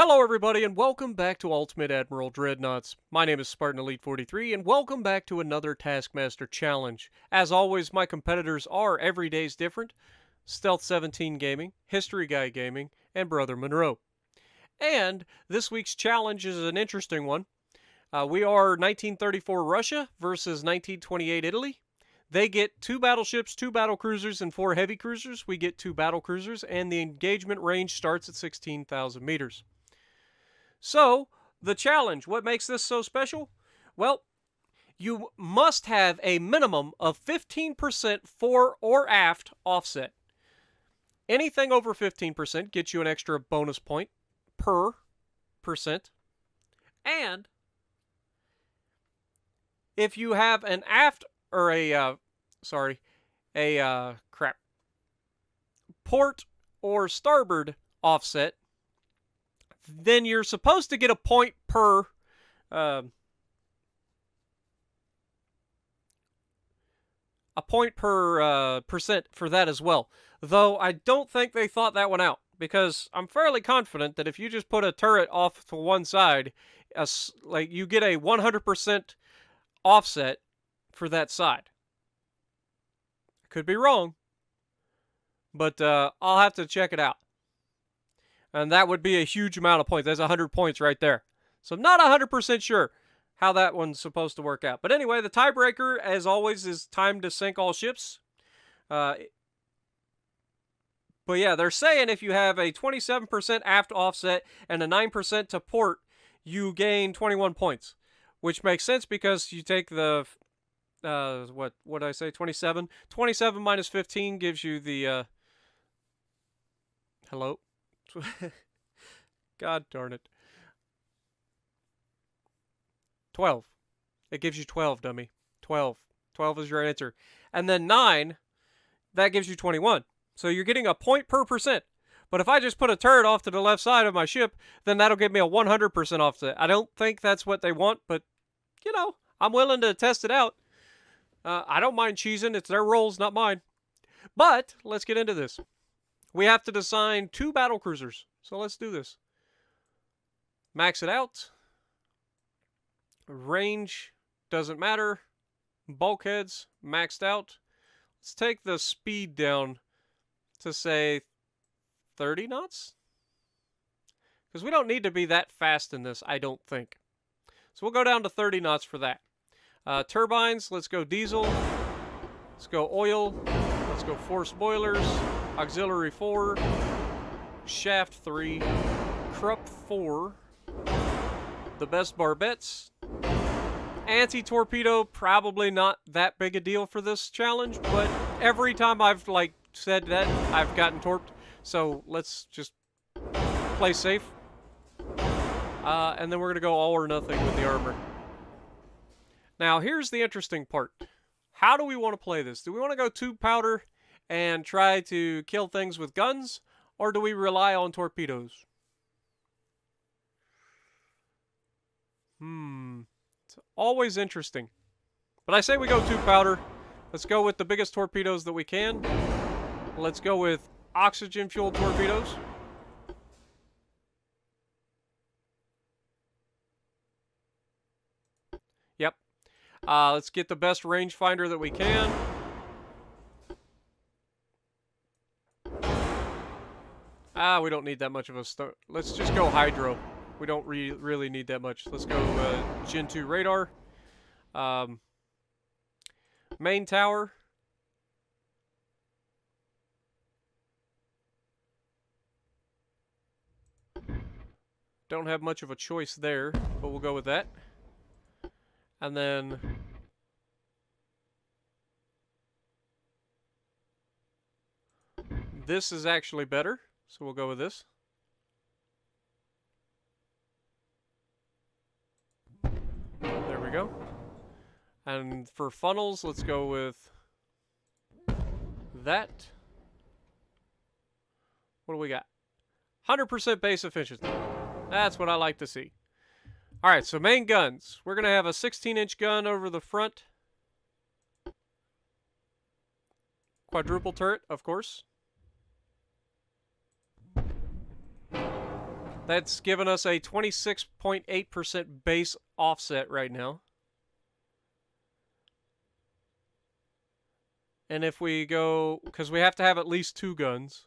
Hello everybody and welcome back to Ultimate Admiral Dreadnoughts. My name is Spartan Elite 43 and welcome back to another Taskmaster challenge. As always, my competitors are Every Day's Different, Stealth 17 Gaming, History Guy Gaming, and Brother Monroe. And this week's challenge is an interesting one. We are 1934 Russia versus 1928 Italy. They get 2 battleships, 2 battlecruisers, and 4 heavy cruisers. We get 2 battlecruisers, and the engagement range starts at 16,000 meters. So, the challenge, what makes this so special? Well, you must have a minimum of 15% fore or aft offset. Anything over 15% gets you an extra bonus point per percent. And if you have an aft or port or starboard offset, then you're supposed to get a point per percent for that as well. Though I don't think they thought that one out, because I'm fairly confident that if you just put a turret off to one side, you get a 100% offset for that side. I could be wrong, but I'll have to check it out. And that would be a huge amount of points. That's 100 points right there. So I'm not 100% sure how that one's supposed to work out. But anyway, the tiebreaker, as always, is time to sink all ships. But yeah, they're saying if you have a 27% aft offset and a 9% to port, you gain 21 points. Which makes sense because you take the, what did I say, 27? 27 minus 15 gives you the, hello? God darn it. 12. It gives you 12, dummy. 12. 12 is your answer. And then 9, that gives you 21. So you're getting a point per percent. But if I just put a turret off to the left side of my ship, then that'll give me a 100% offset. I don't think that's what they want, but, you know, I'm willing to test it out. I don't mind cheesing. It's their rules, not mine. But let's get into this. We have to design 2 battlecruisers. So let's do this. Max it out. Range doesn't matter. Bulkheads maxed out. Let's take the speed down to, say, 30 knots? Because we don't need to be that fast in this, I don't think. So we'll go down to 30 knots for that. Turbines, let's go diesel. Let's go oil. Let's go forced boilers. Auxiliary 4, shaft 3, Krupp 4, the best barbettes, anti-torpedo, probably not that big a deal for this challenge, but every time I've said that, I've gotten torped, so let's just play safe. And then we're going to go all or nothing with the armor. Now, here's the interesting part. How do we want to play this? Do we want to go tube powder and try to kill things with guns, or do we rely on torpedoes? It's always interesting. But I say we go tube powder. Let's go with the biggest torpedoes that we can. Let's go with oxygen-fueled torpedoes. Yep. Let's get the best rangefinder that we can. We don't need that much of a start. Let's just go hydro. We don't really need that much. Let's go Gen 2 radar. Main tower. Don't have much of a choice there, but we'll go with that. And then this is actually better. So we'll go with this. There we go. And for funnels, let's go with that. What do we got? 100% base efficiency. That's what I like to see. Alright, so main guns. We're going to have a 16-inch gun over the front. Quadruple turret, of course. That's given us a 26.8% base offset right now. And if we go, because we have to have at least 2 guns.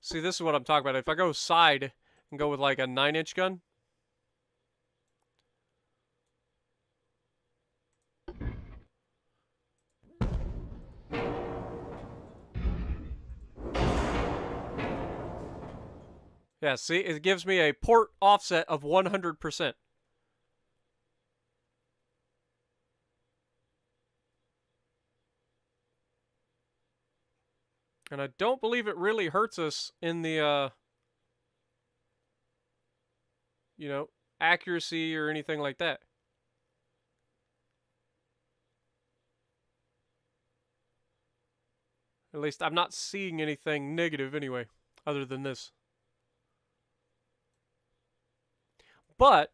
See, this is what I'm talking about. If I go side and go with like a 9-inch gun. Yeah, see, it gives me a port offset of 100%. And I don't believe it really hurts us in the, you know, accuracy or anything like that. At least I'm not seeing anything negative anyway, other than this. But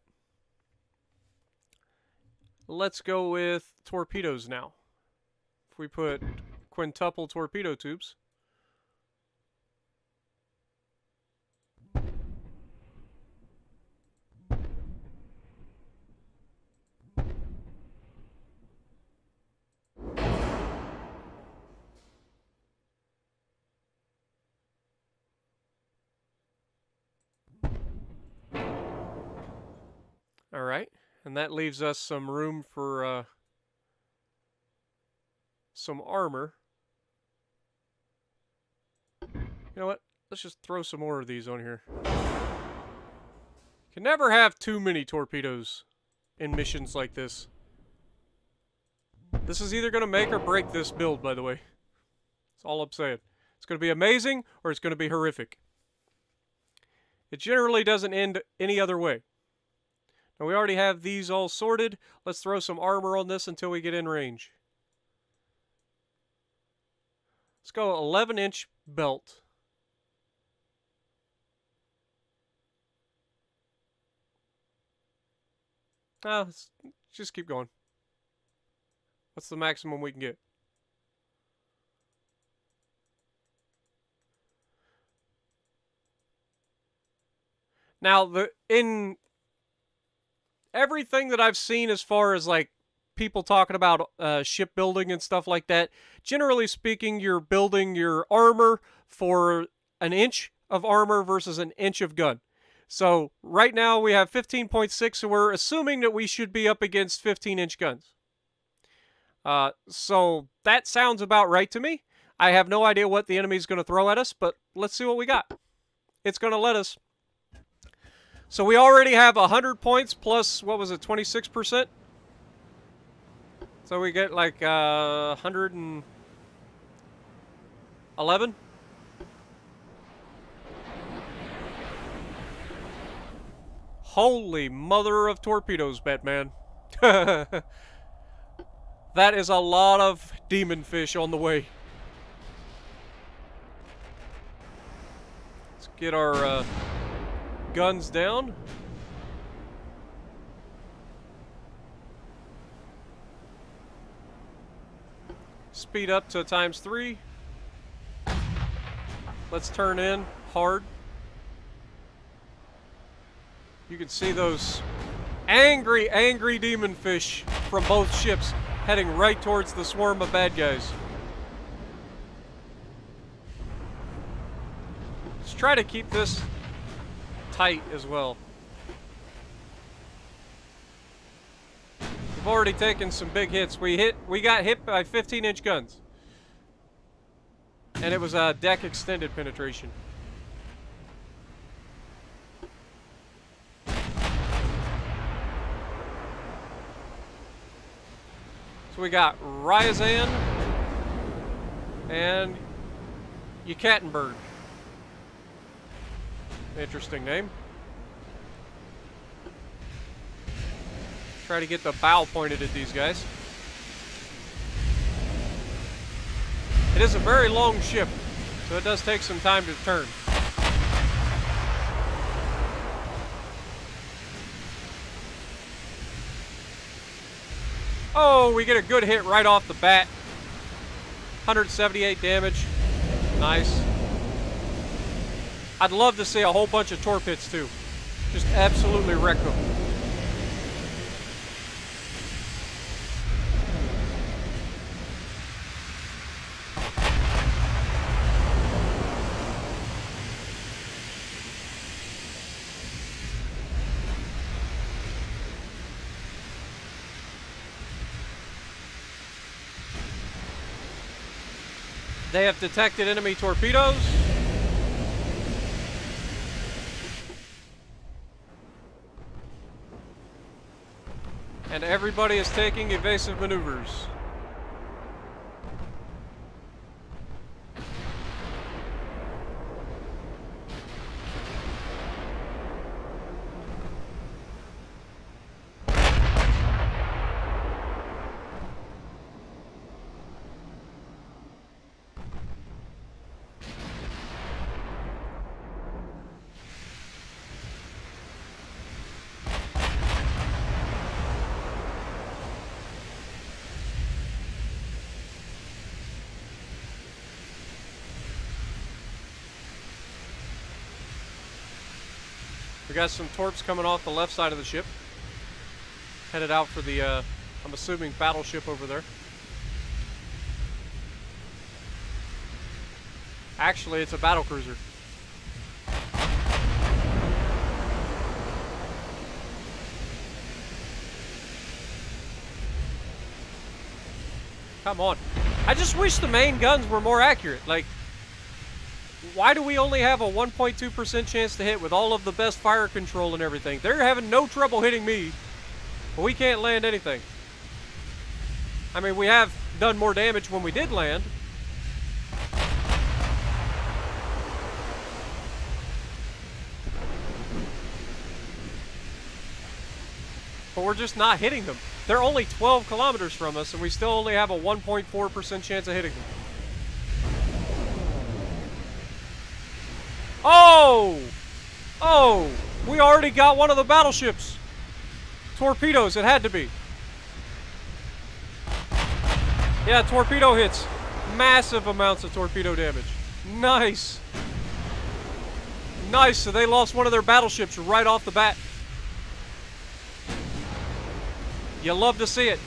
let's go with torpedoes now. If we put quintuple torpedo tubes. All right, and that leaves us some room for some armor. You know what? Let's just throw some more of these on here. Can never have too many torpedoes in missions like this. This is either going to make or break this build, by the way. That's all I'm saying. It's going to be amazing or it's going to be horrific. It generally doesn't end any other way. Now we already have these all sorted. Let's throw some armor on this until we get in range. Let's go 11-inch belt. Let's just keep going. What's the maximum we can get? Now, in everything that I've seen as far as like people talking about shipbuilding and stuff like that, generally speaking, you're building your armor for an inch of armor versus an inch of gun. So right now we have 15.6, so we're assuming that we should be up against 15-inch guns. So that sounds about right to me. I have no idea what the enemy's going to throw at us, but let's see what we got. It's going to let us. So we already have 100 points plus, what was it, 26%? So we get like 111? Holy mother of torpedoes, Batman. That is a lot of demon fish on the way. Let's get our guns down. Speed up to ×3. Let's turn in hard. You can see those angry, angry demon fish from both ships heading right towards the swarm of bad guys. Let's try to keep this tight as well. We've already taken some big hits. We got hit by 15-inch guns. And it was a deck extended penetration. So we got Ryazan and Yekaterinburg. Interesting name. Try to get the bow pointed at these guys. It is a very long ship, so it does take some time to turn. Oh, we get a good hit right off the bat. 178 damage. Nice. I'd love to see a whole bunch of torp hits too. Just absolutely wreck them. They have detected enemy torpedoes. And everybody is taking evasive maneuvers. We got some torps coming off the left side of the ship. Headed out for the, I'm assuming, battleship over there. Actually, it's a battlecruiser. Come on. I just wish the main guns were more accurate. Like, why do we only have a 1.2% chance to hit with all of the best fire control and everything? They're having no trouble hitting me, but we can't land anything. I mean, we have done more damage when we did land. But we're just not hitting them. They're only 12 kilometers from us, and we still only have a 1.4% chance of hitting them. Oh! Oh! We already got one of the battleships. Torpedoes, it had to be. Yeah, torpedo hits. Massive amounts of torpedo damage. Nice. Nice, so they lost one of their battleships right off the bat. You love to see it.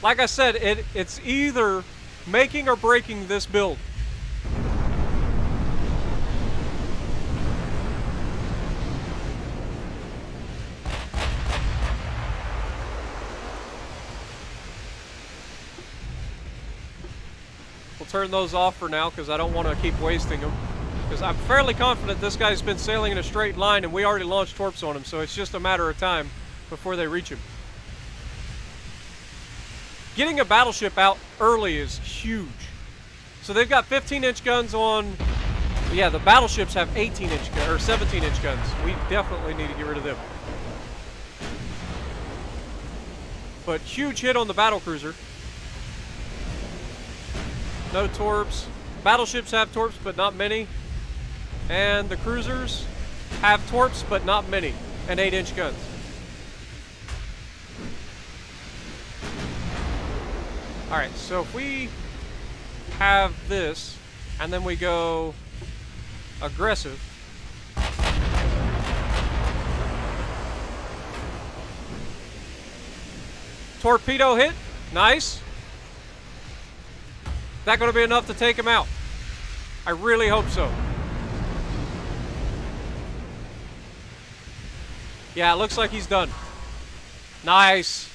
Like I said, it's either making or breaking this build. We'll turn those off for now because I don't want to keep wasting them. Because I'm fairly confident this guy's been sailing in a straight line and we already launched torps on him, so it's just a matter of time before they reach him. Getting a battleship out early is huge. So they've got 15-inch guns on... Yeah, the battleships have 18-inch or 17-inch guns. We definitely need to get rid of them. But huge hit on the battlecruiser. No torps. Battleships have torps, but not many. And the cruisers have torps, but not many. And 8-inch guns. Alright, so if we have this, and then we go aggressive. Torpedo hit. Nice. Is that going to be enough to take him out? I really hope so. Yeah, it looks like he's done. Nice.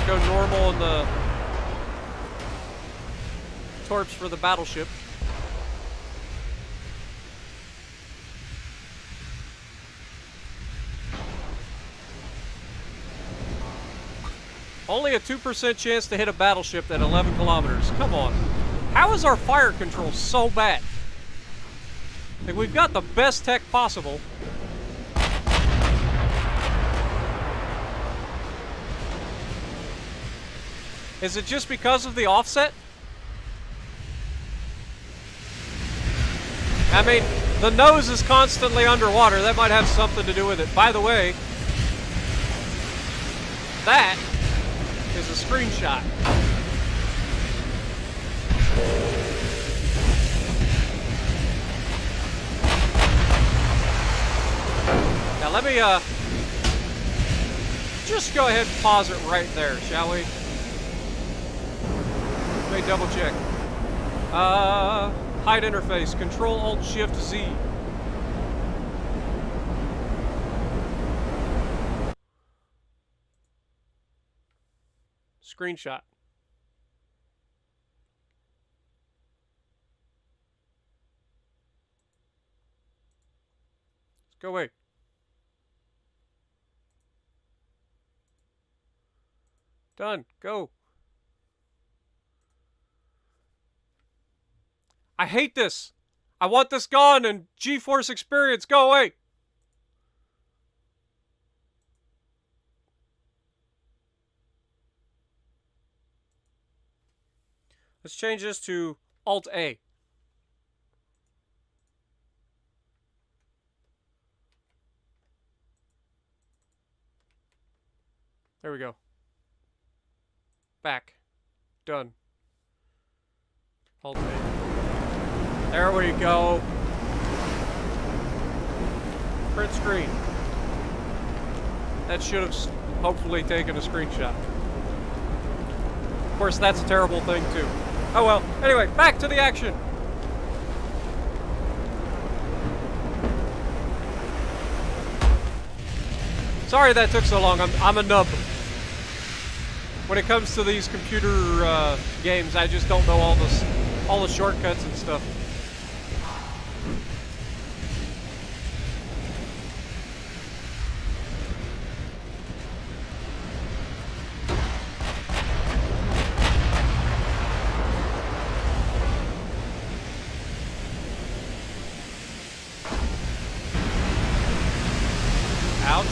Go normal on the torps for the battleship. Only a 2% chance to hit a battleship at 11 kilometers. Come on. How is our fire control so bad? Like, we've got the best tech possible. Is it just because of the offset? I mean, the nose is constantly underwater. That might have something to do with it. By the way, that is a screenshot. Now let me, just go ahead and pause it right there, shall we? Let me double check. Hide interface, Control-Alt-Shift-Z. Screenshot. Let's go away. Done. Go. I hate this. I want this gone and GeForce Experience. Go away. Let's change this to Alt-A. There we go. Back. Done. Alt-A. There we go. Print screen. That should have hopefully taken a screenshot. Of course, that's a terrible thing, too. Oh well. Anyway, back to the action. Sorry that took so long. I'm a nub. When it comes to these computer games, I just don't know all the shortcuts and stuff. Ouch.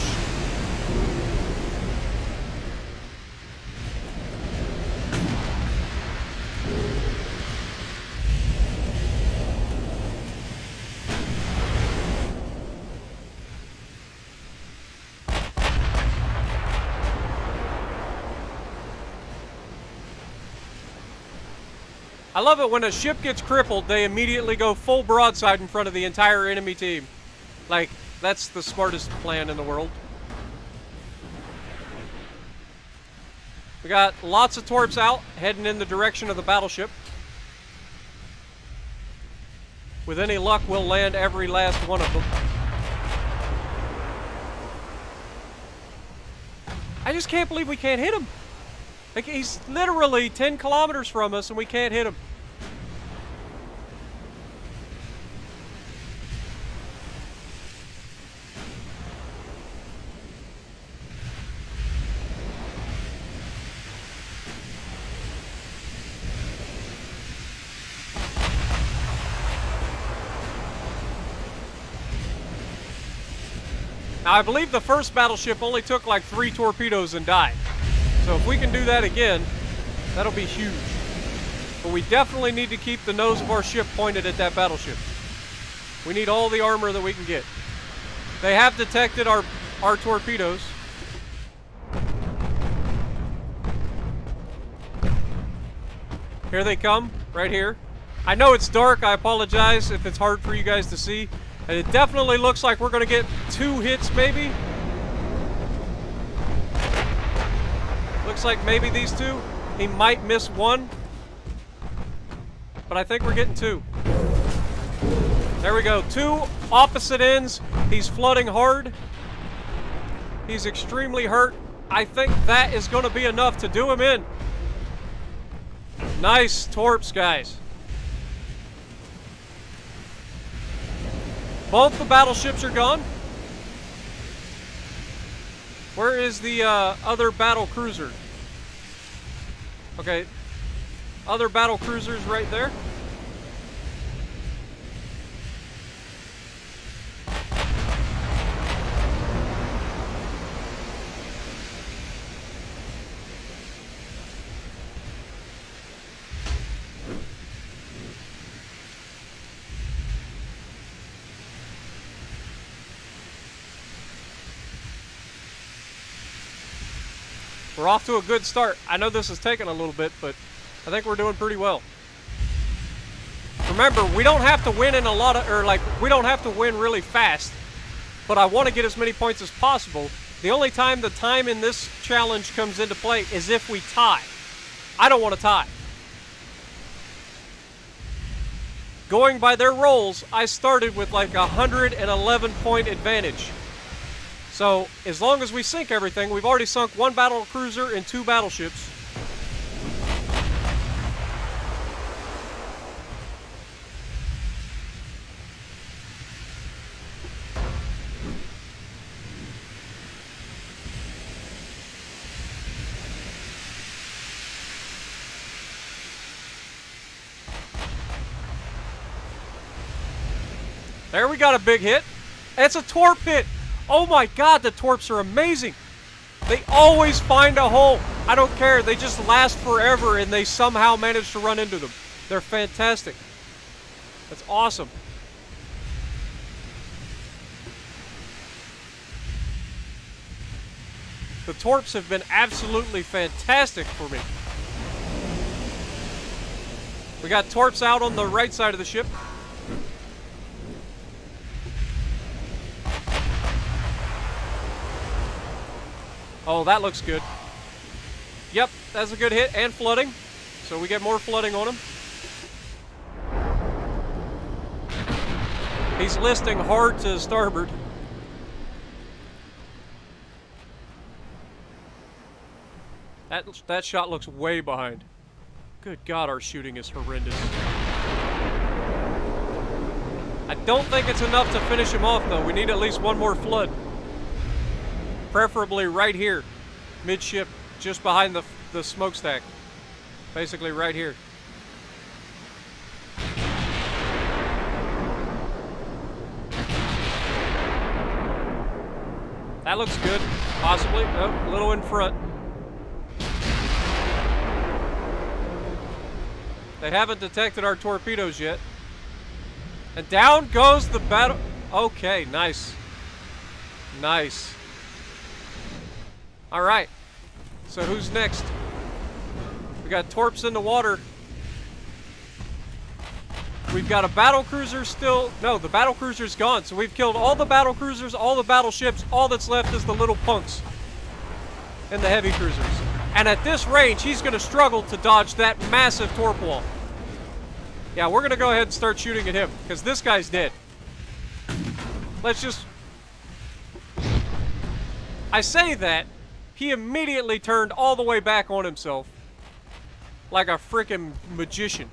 I love it when a ship gets crippled, they immediately go full broadside in front of the entire enemy team. Like, that's the smartest plan in the world. We got lots of torps out, heading in the direction of the battleship. With any luck, we'll land every last one of them. I just can't believe we can't hit him. Like, he's literally 10 kilometers from us and we can't hit him. Now, I believe the first battleship only took like 3 torpedoes and died. So if we can do that again, that'll be huge. But we definitely need to keep the nose of our ship pointed at that battleship. We need all the armor that we can get. They have detected our torpedoes. Here they come, right here. I know it's dark, I apologize if it's hard for you guys to see. And it definitely looks like we're going to get 2 hits, maybe. Looks like maybe these 2. He might miss 1. But I think we're getting 2. There we go. 2 opposite ends. He's flooding hard. He's extremely hurt. I think that is going to be enough to do him in. Nice torps, guys. Both the battleships are gone. Where is the other battle cruiser? Okay. Other battle cruisers right there. We're off to a good start. I know this is taking a little bit, but I think we're doing pretty well. Remember, we don't have to win in a lot of, we don't have to win really fast, but I want to get as many points as possible. The only time the time in this challenge comes into play is if we tie. I don't want to tie. Going by their rolls, I started with like 111 point advantage. So, as long as we sink everything, we've already sunk 1 battle cruiser and 2 battleships. There, we got a big hit. It's a torp hit. Oh my god, the torps are amazing. They always find a hole. I don't care. They just last forever and they somehow manage to run into them. They're fantastic. That's awesome. The torps have been absolutely fantastic for me. We got torps out on the right side of the ship. Oh, that looks good. Yep, that's a good hit, and flooding. So we get more flooding on him. He's listing hard to starboard. That shot looks way behind. Good God, our shooting is horrendous. I don't think it's enough to finish him off, though. We need at least one more flood. Preferably right here, midship, just behind the smokestack. Basically right here. That looks good, possibly. Oh, a little in front. They haven't detected our torpedoes yet. And down goes the battle. Okay, nice. Nice. All right, so who's next? We got torps in the water. We've got a battle cruiser still. No, the battle cruiser's gone. So we've killed all the battle cruisers, all the battleships. All that's left is the little punks and the heavy cruisers. And at this range, he's going to struggle to dodge that massive torp wall. Yeah, we're going to go ahead and start shooting at him because this guy's dead. Let's just... I say that. He immediately turned all the way back on himself. Like a freaking magician.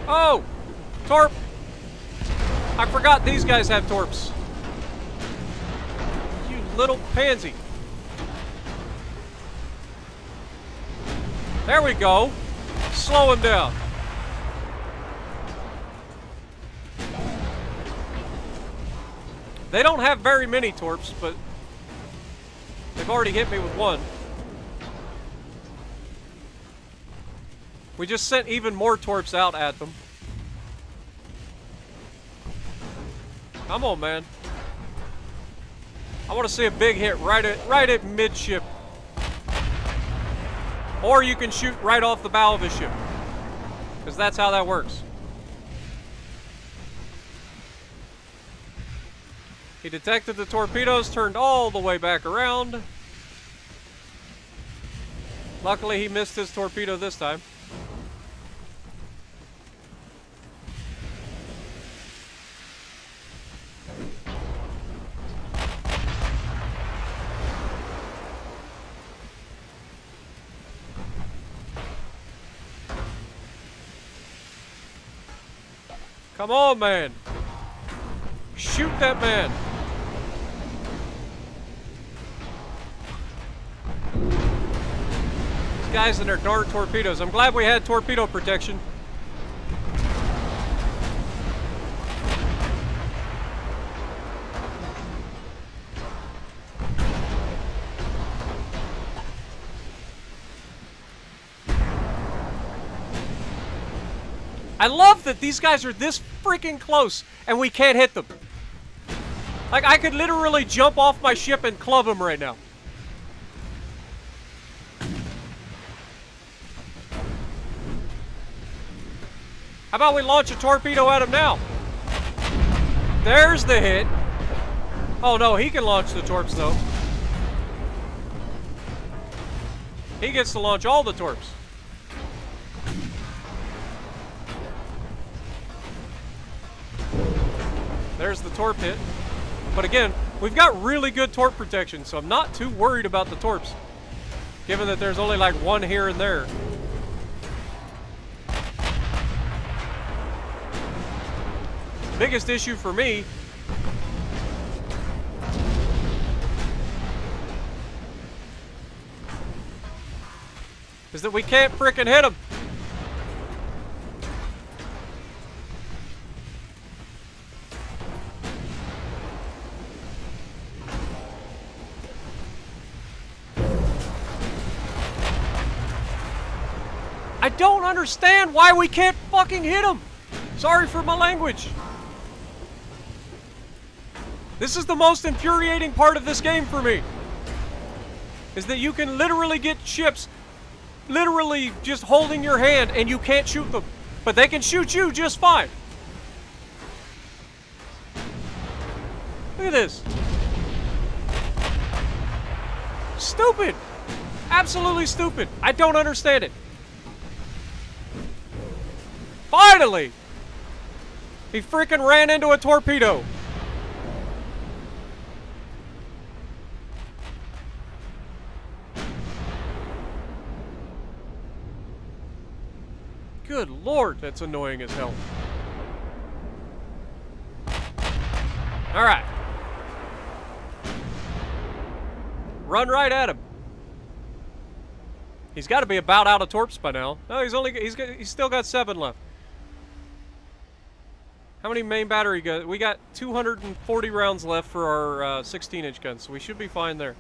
Oh! Torp! I forgot these guys have torps. Little pansy. There we go. Slow him down. They don't have very many torps, but they've already hit me with one. We just sent even more torps out at them. Come on, man. I want to see a big hit right at midship. Or you can shoot right off the bow of his ship. Because that's how that works. He detected the torpedoes, turned all the way back around. Luckily, he missed his torpedo this time. Come on, man. Shoot that man. These guys and their darn torpedoes. I'm glad we had torpedo protection. I love that these guys are this freaking close and we can't hit them. Like, I could literally jump off my ship and club them right now. How about we launch a torpedo at him now? There's the hit. Oh no, he can launch the torps though. He gets to launch all the torps. There's the torp hit. But again, we've got really good torp protection, so I'm not too worried about the torps, given that there's only like one here and there. Biggest issue for me is that we can't frickin' hit him. I don't understand why we can't fucking hit him. Sorry for my language. This is the most infuriating part of this game for me. Is that you can literally get ships literally just holding your hand and you can't shoot them. But they can shoot you just fine. Look at this. Stupid. Absolutely stupid. I don't understand it. Finally! He freaking ran into a torpedo. Good lord, that's annoying as hell. Alright. Run right at him. He's got to be about out of torps by now. No, he's still got 7 left. How many main battery guns? We got 240 rounds left for our 16-inch guns, so we should be fine there.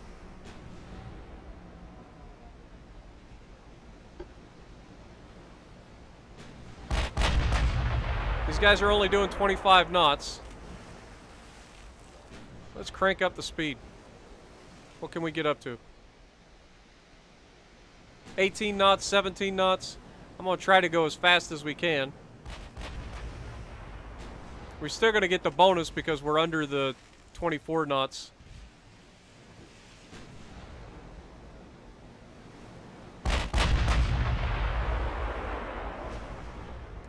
These guys are only doing 25 knots. Let's crank up the speed. What can we get up to? 18 knots, 17 knots. I'm going to try to go as fast as we can. We're still going to get the bonus because we're under the 24 knots.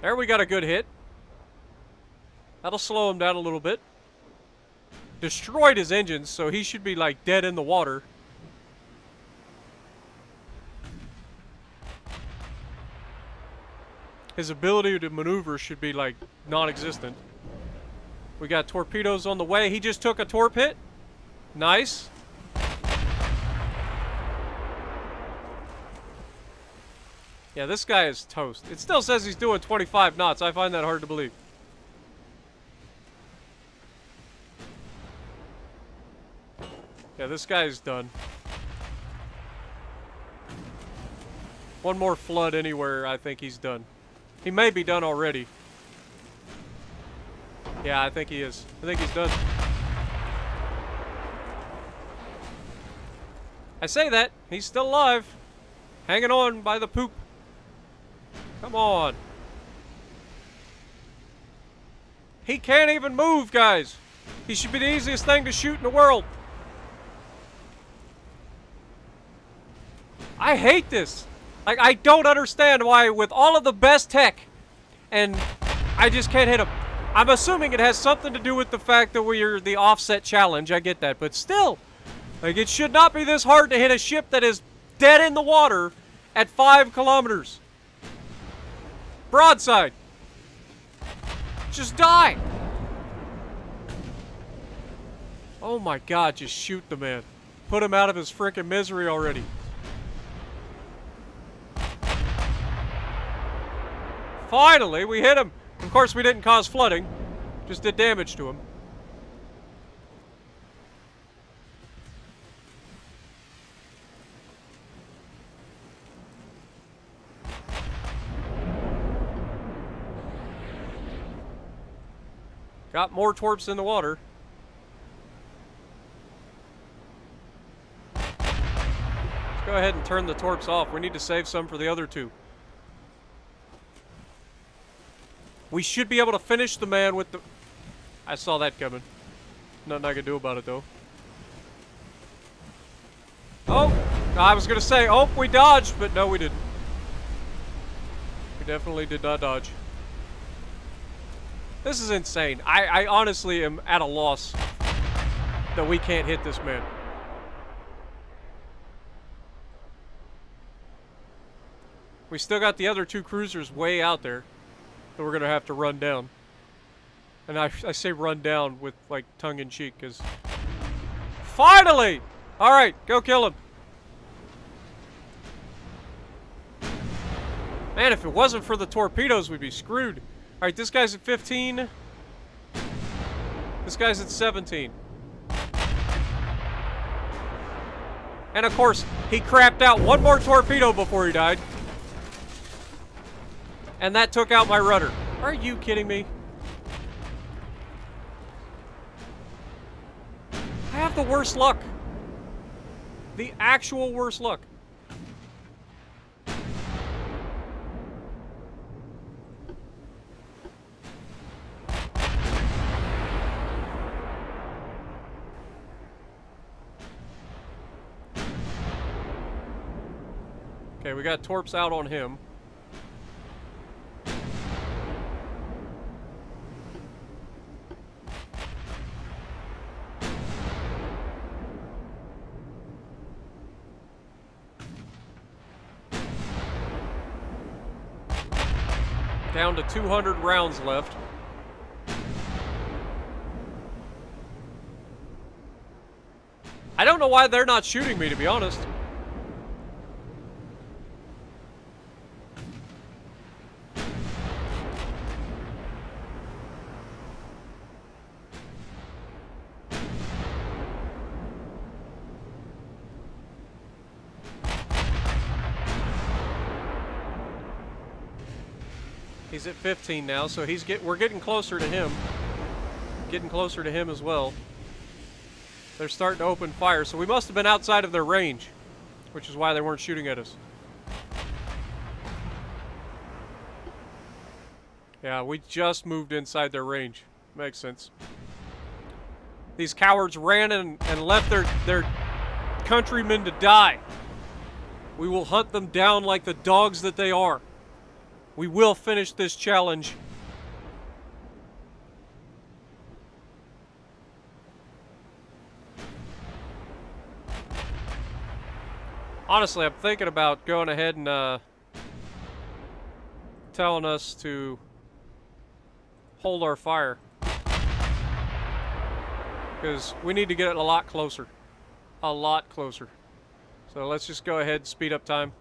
There, we got a good hit. That'll slow him down a little bit. Destroyed his engines, so he should be like dead in the water. His ability to maneuver should be like non-existent. We got torpedoes on the way. He just took a torp hit. Nice. Yeah, this guy is toast. It still says he's doing 25 knots. I find that hard to believe. Yeah, this guy is done. One more flood anywhere, I think he's done. He may be done already. Yeah, I think he is. I think he's done. I say that. He's still alive. Hanging on by the poop. Come on. He can't even move, guys. He should be the easiest thing to shoot in the world. I hate this. Like, I don't understand why with all of the best tech, and I just can't hit him. I'm assuming it has something to do with the fact that we're the offset challenge. I get that, but still, like, it should not be this hard to hit a ship that is dead in the water at 5 kilometers. Broadside. Just die. Oh my god, just shoot the man. Put him out of his frickin' misery already. Finally, we hit him. Of course, we didn't cause flooding. Just did damage to him. Got more torps in the water. Let's go ahead and turn the torps off. We need to save some for the other two. We should be able to finish the man with the... I saw that coming. Nothing I can do about it, though. Oh! I was going to say, oh, we dodged, but no, we didn't. We definitely did not dodge. This is insane. I honestly am at a loss that we can't hit this man. We still got the other two cruisers way out there that we're going to have to run down. And I say run down with, like, tongue-in-cheek, because... Finally! Alright, go kill him. Man, if it wasn't for the torpedoes, we'd be screwed. Alright, this guy's at 15. This guy's at 17. And of course, he crapped out one more torpedo before he died. And that took out my rudder. Are you kidding me? I have the worst luck. The actual worst luck. Okay, we got torps out on him. Down to 200 rounds left. I don't know why they're not shooting me, to be honest. He's at 15 now, so we're getting closer to him. Getting closer to him as well. They're starting to open fire, so we must have been outside of their range, which is why they weren't shooting at us. Yeah, we just moved inside their range. Makes sense. These cowards ran and left their countrymen to die. We will hunt them down like the dogs that they are. We will finish this challenge. Honestly, I'm thinking about going ahead and telling us to hold our fire. Because we need to get it a lot closer. A lot closer. So let's just go ahead and speed up time.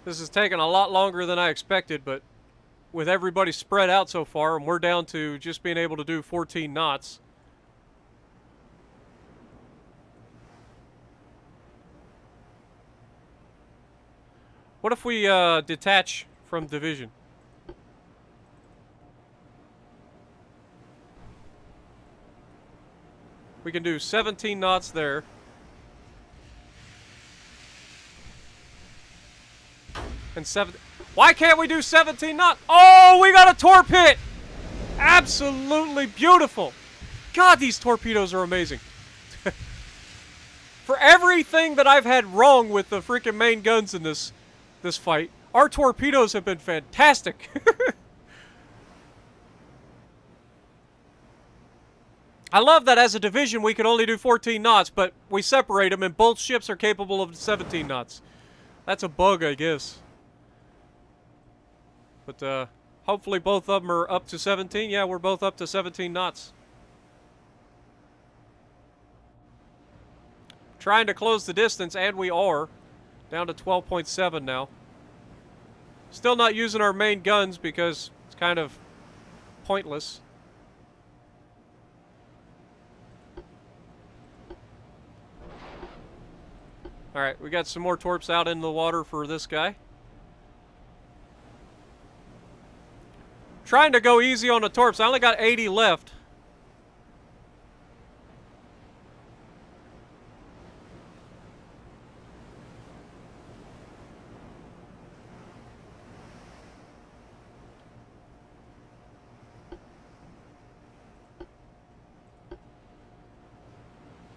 This is taking a lot longer than I expected, but with everybody spread out so far, and we're down to just being able to do 14 knots. What if we detach from division? We can do 17 knots there. And why can't we do 17 knots? Oh, we got a torp hit! Absolutely beautiful. God, these torpedoes are amazing. For everything that I've had wrong with the freaking main guns in this fight, our torpedoes have been fantastic. I love that as a division we can only do 14 knots, but we separate them and both ships are capable of 17 knots. That's a bug, I guess. But hopefully both of them are up to 17. Yeah, we're both up to 17 knots. Trying to close the distance, and we are. Down to 12.7 now. Still not using our main guns because it's kind of pointless. Alright, we got some more torps out in the water for this guy. Trying to go easy on the torps. I only got 80 left.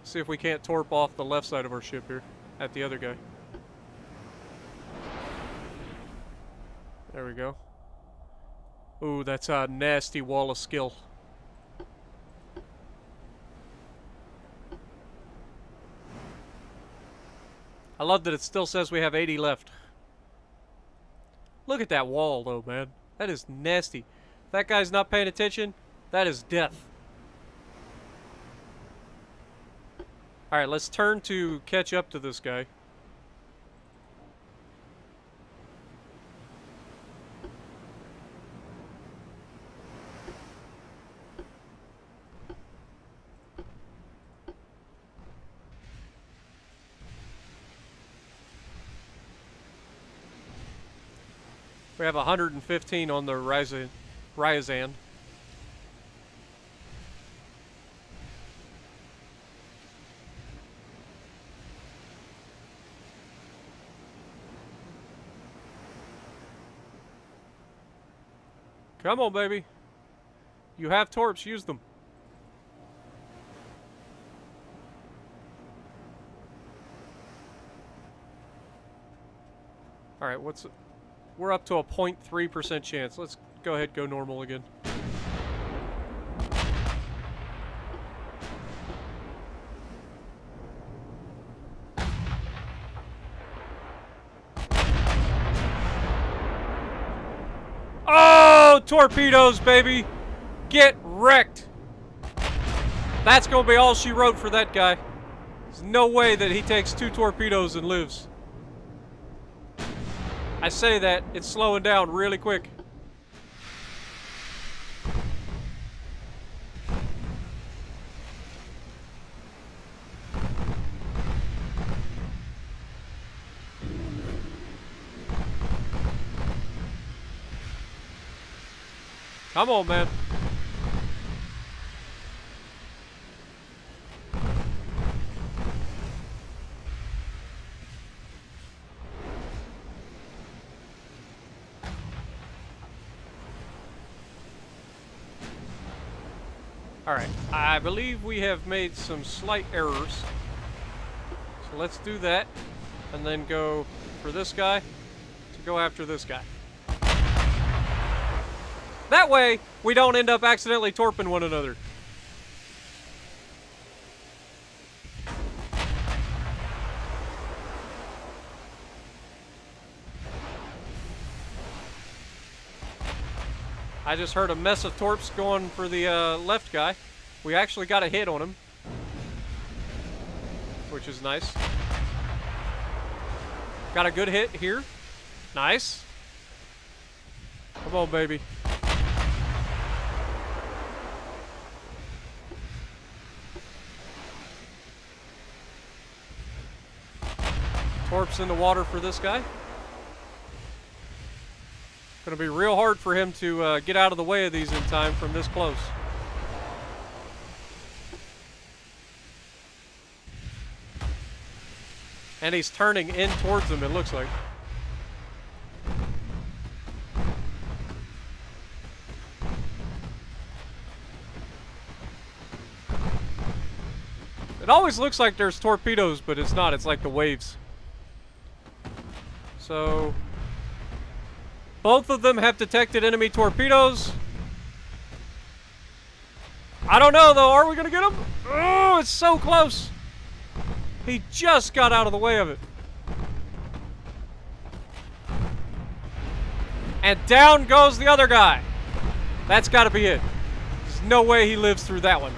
See if we can't torp off the left side of our ship here at the other guy. There we go. Ooh, that's a nasty wall of skill. I love that it still says we have 80 left. Look at that wall, though, man. That is nasty. If that guy's not paying attention, that is death. Alright, let's turn to catch up to this guy. We have 115 on the Ryazan. Come on, baby. You have torps, use them. Alright, what's... We're up to a 0.3% chance. Let's go ahead and go normal again. Oh, torpedoes, baby! Get wrecked! That's gonna be all she wrote for that guy. There's no way that he takes 2 torpedoes and lives. I say that, it's slowing down really quick. Come on, man. Alright, I believe we have made some slight errors. So let's do that, and then go for this guy to go after this guy. That way, we don't end up accidentally torping one another. I just heard a mess of torps going for the left guy. We actually got a hit on him, which is nice. Got a good hit here. Nice. Come on, baby. Torps in the water for this guy. Gonna be real hard for him to get out of the way of these in time from this close. And he's turning in towards them, it looks like. It always looks like there's torpedoes, but it's not. It's like the waves. So... both of them have detected enemy torpedoes. I don't know, though. Are we going to get him? Oh, it's so close. He just got out of the way of it. And down goes the other guy. That's got to be it. There's no way he lives through that one.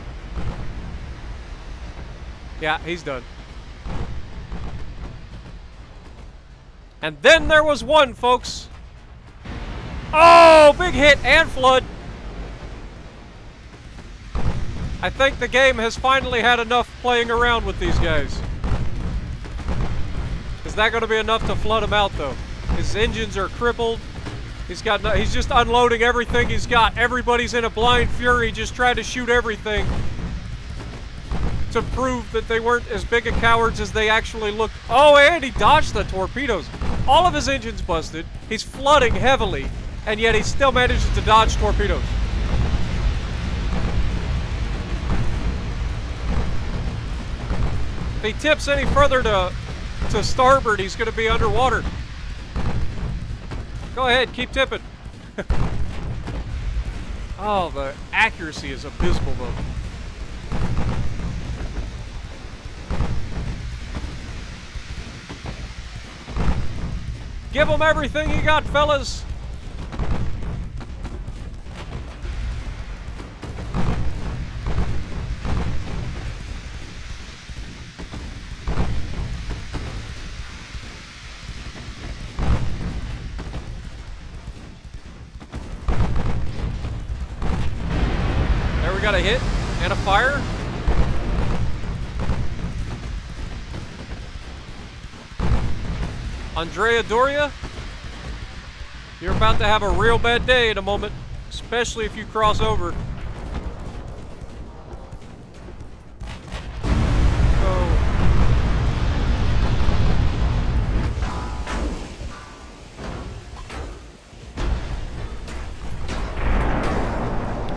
Yeah, he's done. And then there was one, folks. Oh, big hit and flood. I think the game has finally had enough playing around with these guys. that going to be enough to flood him out, though? His engines are crippled. He's just unloading everything he's got. Everybody's in a blind fury, just trying to shoot everything to prove that they weren't as big of cowards as they actually looked. Oh, and he dodged the torpedoes. All of his engines busted. He's flooding heavily, and yet he still manages to dodge torpedoes. If he tips any further to starboard, he's going to be underwater. Go ahead, keep tipping. Oh, the accuracy is abysmal, though. Give them everything you got, fellas. There we got a hit and a fire. Andrea Doria, you're about to have a real bad day in a moment, especially if you cross over.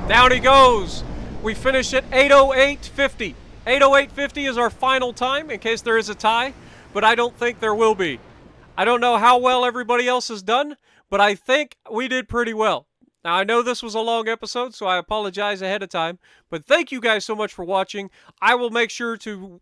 Down he goes. We finish at 8:08:50. 8:08:50 is our final time in case there is a tie, but I don't think there will be. I don't know how well everybody else has done, but I think we did pretty well. Now, I know this was a long episode, so I apologize ahead of time, but thank you guys so much for watching. I will make sure to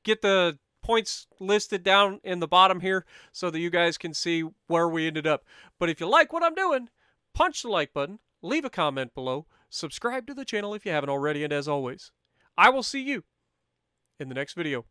get the points listed down in the bottom here so that you guys can see where we ended up. But if you like what I'm doing, punch the like button, leave a comment below, subscribe to the channel if you haven't already, and as always, I will see you in the next video.